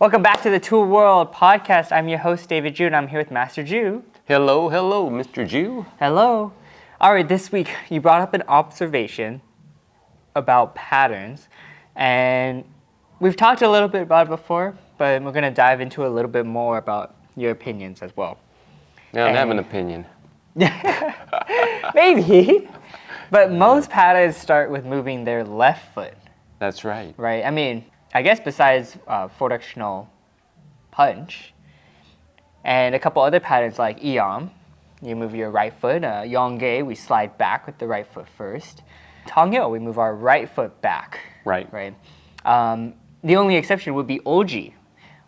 Welcome back to the Tul World podcast. I'm your host, David Ju, and I'm here with Master Ju. Hello, Mr. Ju. Hello. All right, this week you brought up an observation about patterns, and we've talked a little bit about it before, but we're going to dive into a little bit more about your opinions as well. I don't have an opinion. Maybe, but most patterns start with moving their left foot. That's right. Right? I mean, I guess besides forward directional punch and a couple other patterns like Eom, you move your right foot. Yongge, we slide back with the right foot first. Tongyo, we move our right foot back. Right. Right. The only exception would be Oji.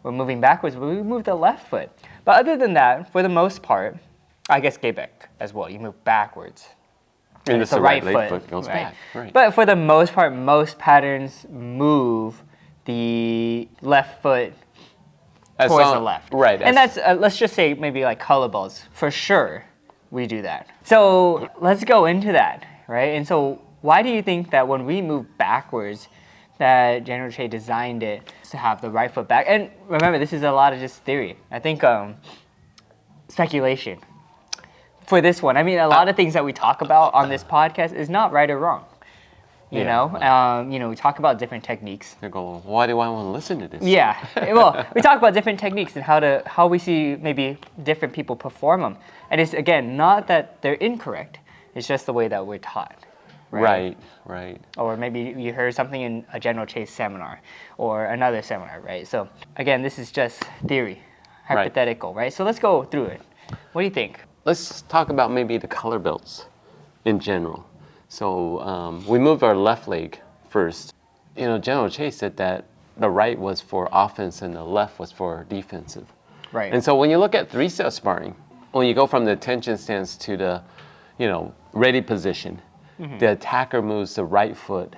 We're moving backwards, but we move the left foot. But other than that, for the most part, I guess Gebek as well. You move backwards. And the right foot goes back. Right. But for the most part, most patterns move the left foot towards the left. Right. And that's, let's just say maybe like color balls. For sure, we do that. So let's go into that, right? And so why do you think that when we move backwards, that General Che designed it to have the right foot back? And remember, this is a lot of just theory. I think speculation for this one. I mean, a lot of things that we talk about on this podcast is not right or wrong. You know, we talk about different techniques. They're going, why do I want to listen to this? Yeah, well, we talk about different techniques and how we see maybe different people perform them. And it's, again, not that they're incorrect. It's just the way that we're taught. Right. Or maybe you heard something in a General Chase seminar or another seminar, right? So, again, this is just theory, hypothetical, right? So let's go through it. What do you think? Let's talk about maybe the color belts in general. So we moved our left leg first. You know, General Chase said that the right was for offense and the left was for defensive. Right. And so when you look at three-step sparring, when you go from the attention stance to the, ready position, the attacker moves the right foot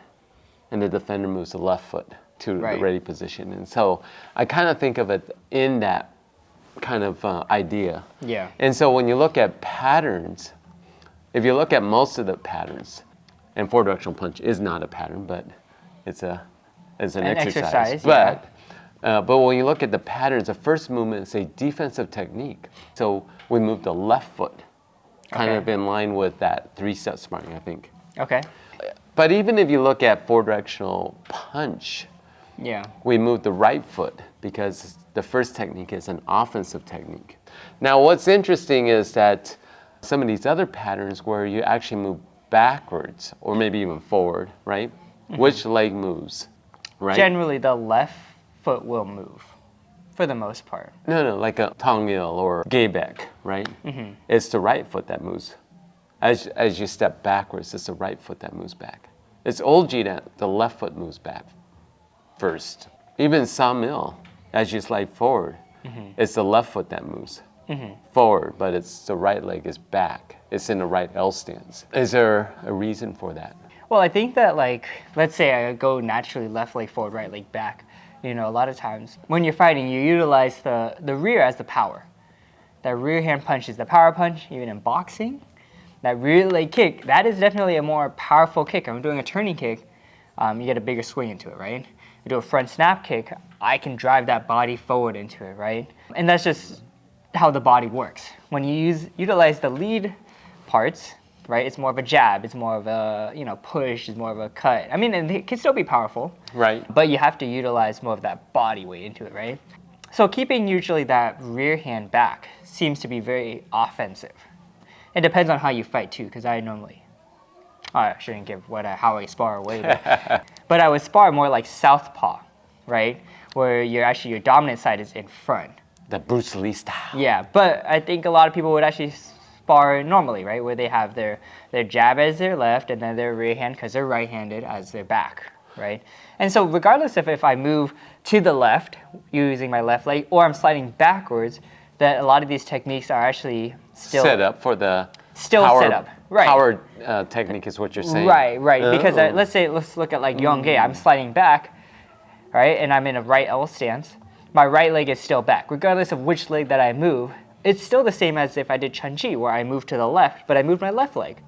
and the defender moves the left foot to the ready position. And so I kind of think of it in that kind of idea. Yeah. And so when you look at patterns, if you look at most of the patterns, and forward directional punch is not a pattern, but it's an exercise. But when you look at the patterns, the first movement is a defensive technique. So we move the left foot, kind of in line with that three-step sparring, I think. Okay. But even if you look at forward directional punch, we move the right foot because the first technique is an offensive technique. Now, what's interesting is that some of these other patterns where you actually move backwards or maybe even forward, right? Which leg moves, right? Generally, the left foot will move for the most part. No, like a Tongil or Gebek, right? It's the right foot that moves. As you step backwards, it's the right foot that moves back. It's Olji that the left foot moves back first. Even Samil, as you slide forward, it's the left foot that moves forward, but it's the right leg is back. It's in the right L stance. Is there a reason for that? Well, I think that, like, let's say I go naturally left leg forward, right leg back. You know, a lot of times when you're fighting, you utilize the rear as the power. That rear hand punch is the power punch, even in boxing. That rear leg kick, that is definitely a more powerful kick. I'm doing a turning kick, you get a bigger swing into it, right? You do a front snap kick, I can drive that body forward into it, right? And that's just how the body works. When you utilize the lead parts, right, it's more of a jab, it's more of a push, it's more of a cut. I mean, it can still be powerful, right? But you have to utilize more of that body weight into it, right? So keeping usually that rear hand back seems to be very offensive. It depends on how you fight too, because I shouldn't give how I spar away, but I would spar more like southpaw, right, where your dominant side is in front. The Bruce Lee style. Yeah, but I think a lot of people would actually spar normally, right? Where they have their jab as their left and then their rear hand, because they're right-handed, as their back, right? And so regardless of if I move to the left using my left leg or I'm sliding backwards, that a lot of these techniques are actually still set up for the set up. Right. Power technique is what you're saying. Right. Because let's look at like Yongge. I'm sliding back, right? And I'm in a right L stance. My right leg is still back. Regardless of which leg that I move, it's still the same as if I did Chun-Chi, where I moved to the left, but I moved my left leg.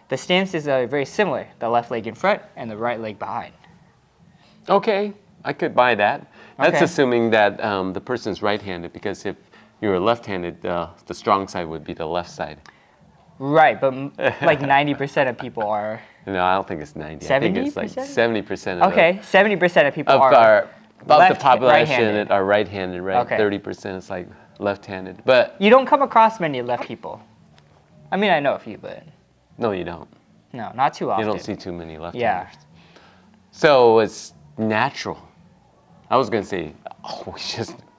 The stances are very similar. The left leg in front and the right leg behind. Okay, I could buy that. That's Okay. assuming that the person's right-handed, because if you were left-handed, the strong side would be the left side. Right, but like 90% of people are. No, I don't think it's 90. I think it's like 70%? 70% of Okay, 70% of people of are our about the left- population right-handed. are right-handed, right? Okay. 30% is like left-handed. But You don't come across many left people. I mean, I know a few, but no, you don't. no, not too often. You don't see too many left-handers. Yeah. So it's natural. I was gonna say,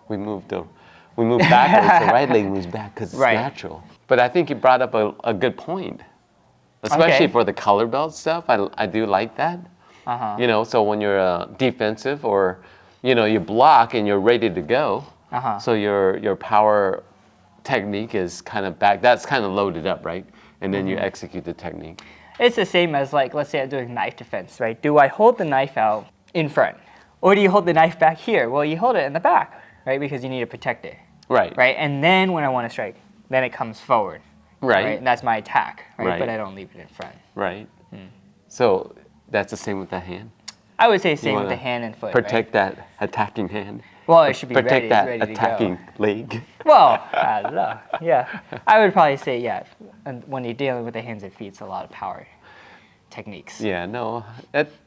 we moved backwards. The right leg moves back because it's Right. natural. But I think you brought up a good point, especially Okay. for the color belt stuff. I do like that. Uh-huh. You know, so when you're defensive or you block and you're ready to go, Uh-huh. so your power technique is kind of back. That's kind of loaded up, right? And then you execute the technique. It's the same as like, let's say I'm doing knife defense, right? Do I hold the knife out in front? Or do you hold the knife back here? Well, you hold it in the back, right? Because you need to protect it, Right. right? And then when I want to strike, then it comes forward, Right. And that's my attack, right? Right. But I don't leave it in front. Right. So that's the same with the hand. I would say same with wanna the hand and foot, Protect that attacking hand. Well, it should be Protect ready, that ready to attacking go. leg. Well, I don't know. Yeah, I would probably say And when you're dealing with the hands and feet, it's a lot of power techniques. Yeah, no,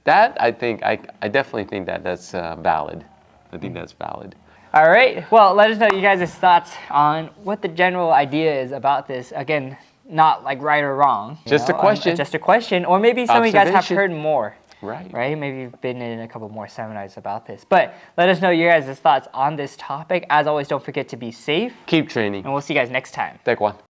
that I think I definitely think that's valid. I think that's valid. All right. Well, let us know you guys' thoughts on what the general idea is about this. Again, not like right or wrong. Just a question. Just a question. Or maybe some of you guys have Observation. heard more. Right. Right? Maybe you've been in a couple more seminars about this. But let us know your guys' thoughts on this topic. As always, don't forget to be safe. Keep training. And we'll see you guys next time. Take one.